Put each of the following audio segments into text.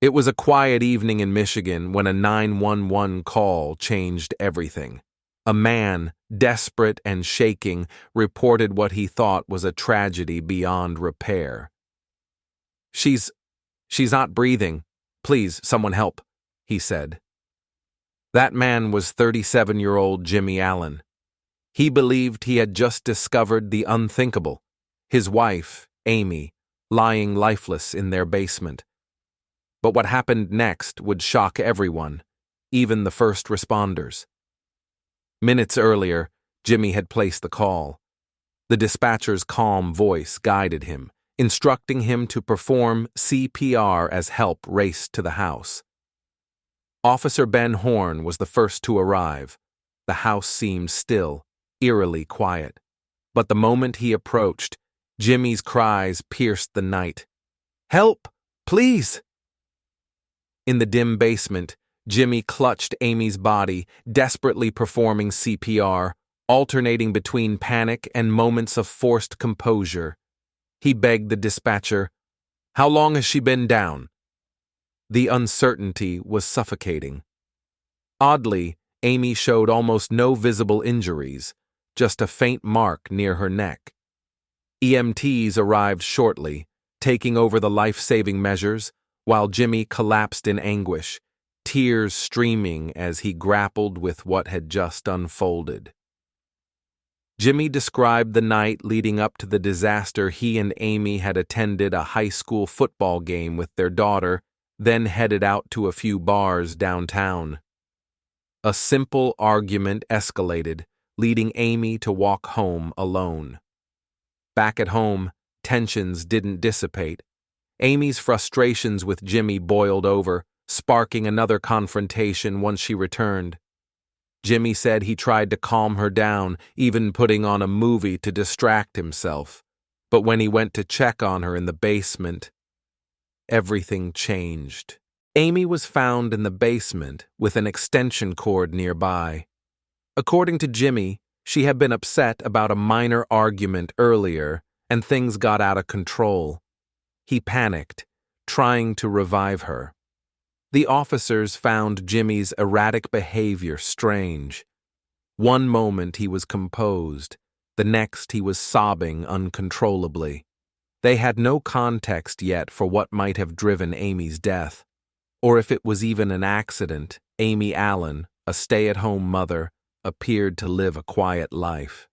It was a quiet evening in Michigan when a 911 call changed everything. A man, desperate and shaking, reported what he thought was a tragedy beyond repair. She's not breathing. Please, someone help," he said. That man was 37-year-old Jimmy Allen. He believed he had just discovered the unthinkable, his wife, Amy, lying lifeless in their basement. But what happened next would shock everyone, even the first responders. Minutes earlier, Jimmy had placed the call. The dispatcher's calm voice guided him, instructing him to perform CPR as help raced to the house. Officer Ben Horn was the first to arrive. The house seemed still, eerily quiet. But the moment he approached, Jimmy's cries pierced the night. "Help! Please!" In the dim basement, Jimmy clutched Amy's body, desperately performing CPR, alternating between panic and moments of forced composure. He begged the dispatcher, "How long has she been down?" The uncertainty was suffocating. Oddly, Amy showed almost no visible injuries, just a faint mark near her neck. EMTs arrived shortly, taking over the life-saving measures, while Jimmy collapsed in anguish, tears streaming as he grappled with what had just unfolded. Jimmy described the night leading up to the disaster. He and Amy had attended a high school football game with their daughter, then headed out to a few bars downtown. A simple argument escalated, leading Amy to walk home alone. Back at home, tensions didn't dissipate. Amy's frustrations with Jimmy boiled over, sparking another confrontation once she returned. Jimmy said he tried to calm her down, even putting on a movie to distract himself. But when he went to check on her in the basement, everything changed. Amy was found in the basement with an extension cord nearby. According to Jimmy, she had been upset about a minor argument earlier, and things got out of control. He panicked, trying to revive her. The officers found Jimmy's erratic behavior strange. One moment he was composed, the next he was sobbing uncontrollably. They had no context yet for what might have driven Amy's death, or if it was even an accident. Amy Allen, a stay-at-home mother, appeared to live a quiet life.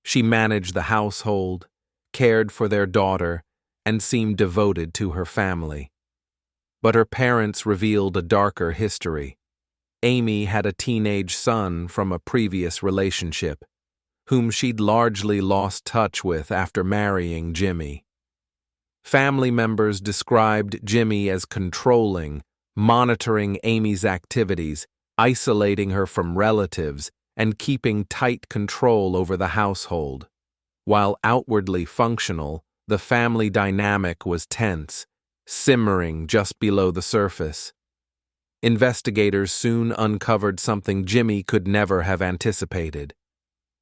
She managed the household, cared for their daughter, and seemed devoted to her family. But her parents revealed a darker history. Amy had a teenage son from a previous relationship, whom she'd largely lost touch with after marrying Jimmy. Family members described Jimmy as controlling, monitoring Amy's activities, isolating her from relatives, and keeping tight control over the household. While outwardly functional, the family dynamic was tense, simmering just below the surface. Investigators soon uncovered something Jimmy could never have anticipated.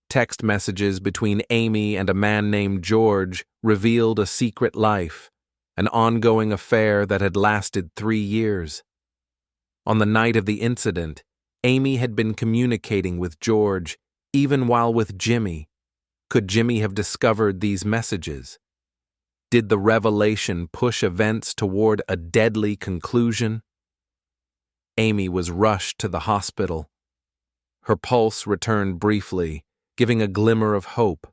Text messages between Amy and a man named George revealed a secret life, an ongoing affair that had lasted 3 years. On the night of the incident, Amy had been communicating with George, even while with Jimmy. Could Jimmy have discovered these messages? Did the revelation push events toward a deadly conclusion? Amy was rushed to the hospital. Her pulse returned briefly, giving a glimmer of hope.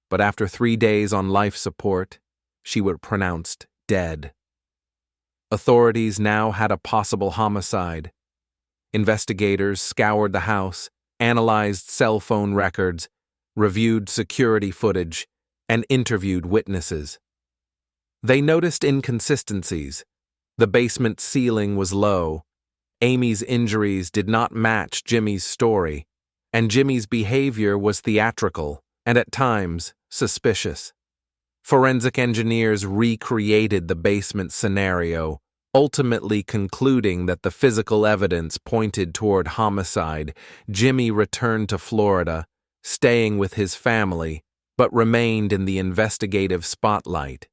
But after 3 days on life support, she was pronounced dead. Authorities now had a possible homicide. Investigators scoured the house, analyzed cell phone records, reviewed security footage, and interviewed witnesses. They noticed inconsistencies. The basement ceiling was low. Amy's injuries did not match Jimmy's story, and Jimmy's behavior was theatrical and at times suspicious. Forensic engineers recreated the basement scenario, ultimately concluding that the physical evidence pointed toward homicide. Jimmy returned to Florida, staying with his family, but remained in the investigative spotlight.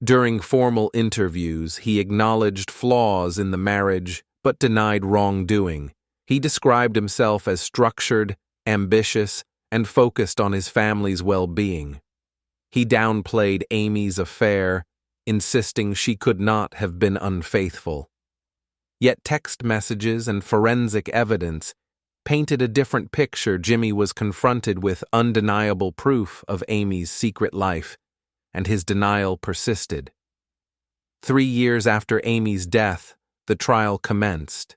During formal interviews, he acknowledged flaws in the marriage but denied wrongdoing. He described himself as structured, ambitious, and focused on his family's well-being. He downplayed Amy's affair, insisting she could not have been unfaithful. Yet text messages and forensic evidence painted a different picture. Jimmy was confronted with undeniable proof of Amy's secret life, and his denial persisted. 3 years after Amy's death, the trial commenced.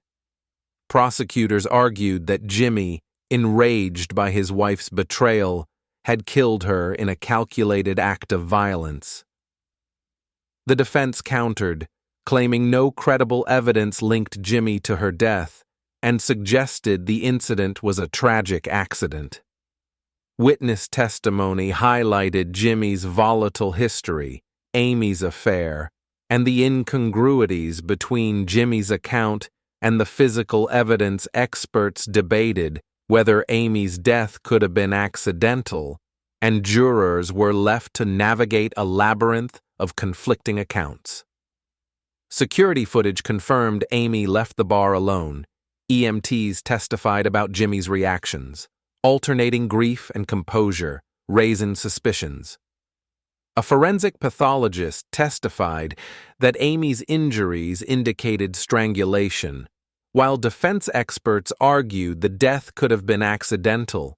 Prosecutors argued that Jimmy, enraged by his wife's betrayal, had killed her in a calculated act of violence. The defense countered, claiming no credible evidence linked Jimmy to her death, and suggested the incident was a tragic accident. Witness testimony highlighted Jimmy's volatile history, Amy's affair, and the incongruities between Jimmy's account and the physical evidence. Experts debated whether Amy's death could have been accidental, and jurors were left to navigate a labyrinth of conflicting accounts. Security footage confirmed Amy left the bar alone. EMTs testified about Jimmy's reactions. Alternating grief and composure, raising suspicions. A forensic pathologist testified that Amy's injuries indicated strangulation, while defense experts argued the death could have been accidental.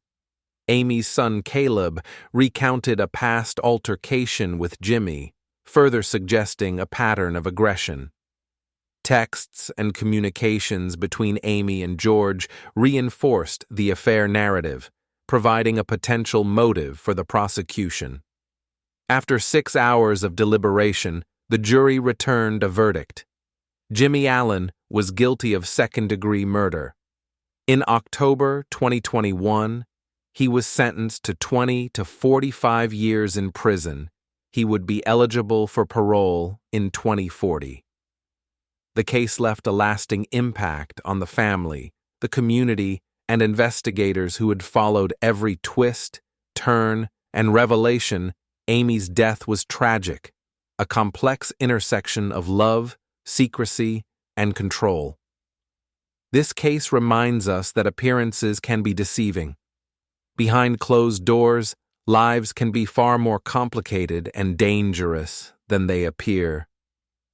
Amy's son Caleb recounted a past altercation with Jimmy, further suggesting a pattern of aggression. Texts and communications between Amy and George reinforced the affair narrative, providing a potential motive for the prosecution. After 6 hours of deliberation, the jury returned a verdict. Jimmy Allen was guilty of second-degree murder. In October 2021, he was sentenced to 20 to 45 years in prison. He would be eligible for parole in 2040. The case left a lasting impact on the family, the community, and investigators who had followed every twist, turn, and revelation. Amy's death was tragic, a complex intersection of love, secrecy, and control. This case reminds us that appearances can be deceiving. Behind closed doors, lives can be far more complicated and dangerous than they appear.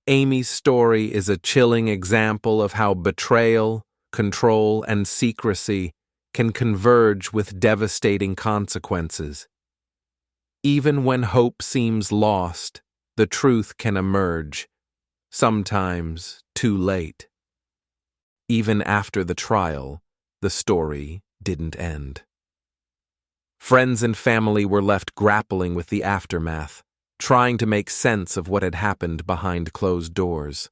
Amy's story is a chilling example of how betrayal, control, and secrecy can converge with devastating consequences. Even when hope seems lost, the truth can emerge, sometimes too late. Even after the trial, the story didn't end. Friends and family were left grappling with the aftermath, trying to make sense of what had happened behind closed doors.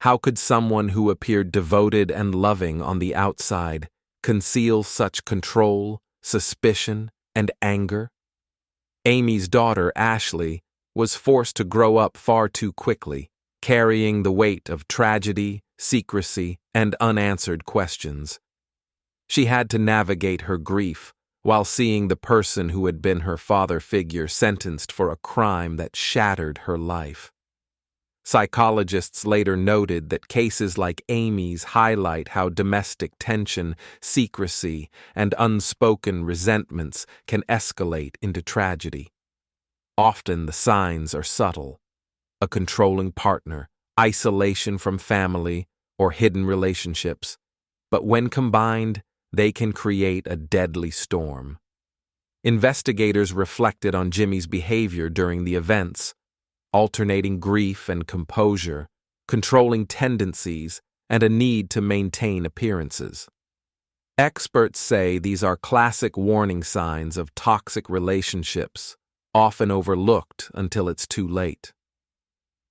How could someone who appeared devoted and loving on the outside conceal such control, suspicion, and anger? Amy's daughter, Ashley, was forced to grow up far too quickly, carrying the weight of tragedy, secrecy, and unanswered questions. She had to navigate her grief while seeing the person who had been her father figure sentenced for a crime that shattered her life. Psychologists later noted that cases like Amy's highlight how domestic tension, secrecy, and unspoken resentments can escalate into tragedy. Often the signs are subtle: a controlling partner, isolation from family, or hidden relationships, but when combined, they can create a deadly storm. Investigators reflected on Jimmy's behavior during the events, alternating grief and composure, controlling tendencies, and a need to maintain appearances. Experts say these are classic warning signs of toxic relationships, often overlooked until it's too late.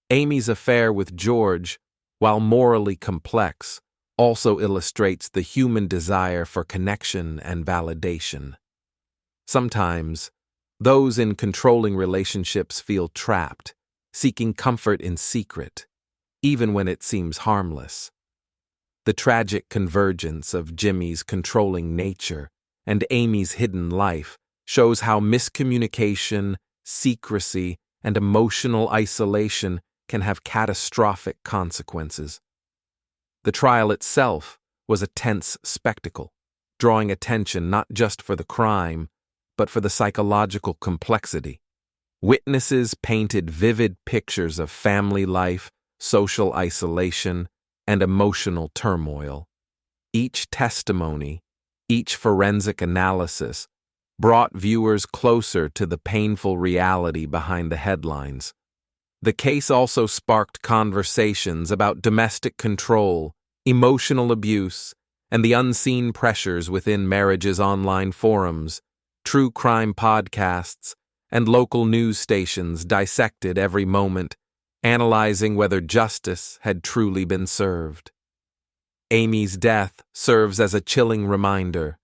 Amy's affair with George, while morally complex, also illustrates the human desire for connection and validation. Sometimes, those in controlling relationships feel trapped, seeking comfort in secret, even when it seems harmless. The tragic convergence of Jimmy's controlling nature and Amy's hidden life shows how miscommunication, secrecy, and emotional isolation can have catastrophic consequences. The trial itself was a tense spectacle, drawing attention not just for the crime, but for the psychological complexity. Witnesses painted vivid pictures of family life, social isolation, and emotional turmoil. Each testimony, each forensic analysis, brought viewers closer to the painful reality behind the headlines. The case also sparked conversations about domestic control, emotional abuse, and the unseen pressures within marriage's online forums. True crime podcasts and local news stations dissected every moment, analyzing whether justice had truly been served. Amy's death serves as a chilling reminder.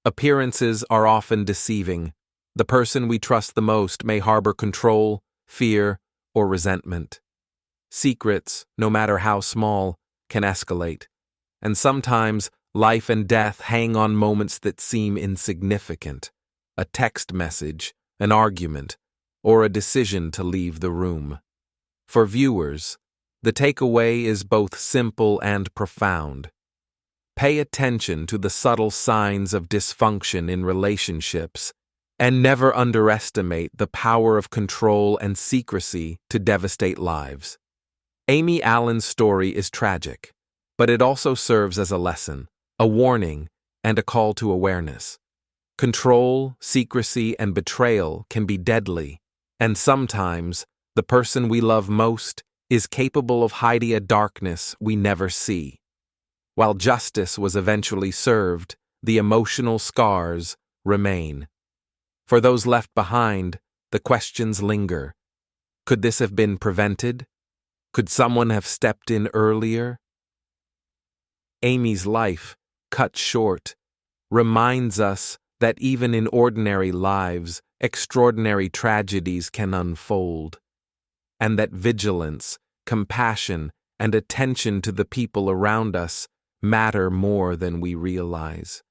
Appearances are often deceiving. The person we trust the most may harbor control, fear, or resentment. Secrets, no matter how small, can escalate, and sometimes life and death hang on moments that seem insignificant. A text message, an argument, or a decision to leave the room. For viewers, the takeaway is both simple and profound. Pay attention to the subtle signs of dysfunction in relationships, and never underestimate the power of control and secrecy to devastate lives. Amy Allen's story is tragic, but it also serves as a lesson, a warning, and a call to awareness. Control, secrecy, and betrayal can be deadly, and sometimes the person we love most is capable of hiding a darkness we never see. While justice was eventually served, the emotional scars remain. For those left behind, the questions linger. Could this have been prevented? Could someone have stepped in earlier? Amy's life, cut short, reminds us that even in ordinary lives, extraordinary tragedies can unfold, and that vigilance, compassion, and attention to the people around us matter more than we realize.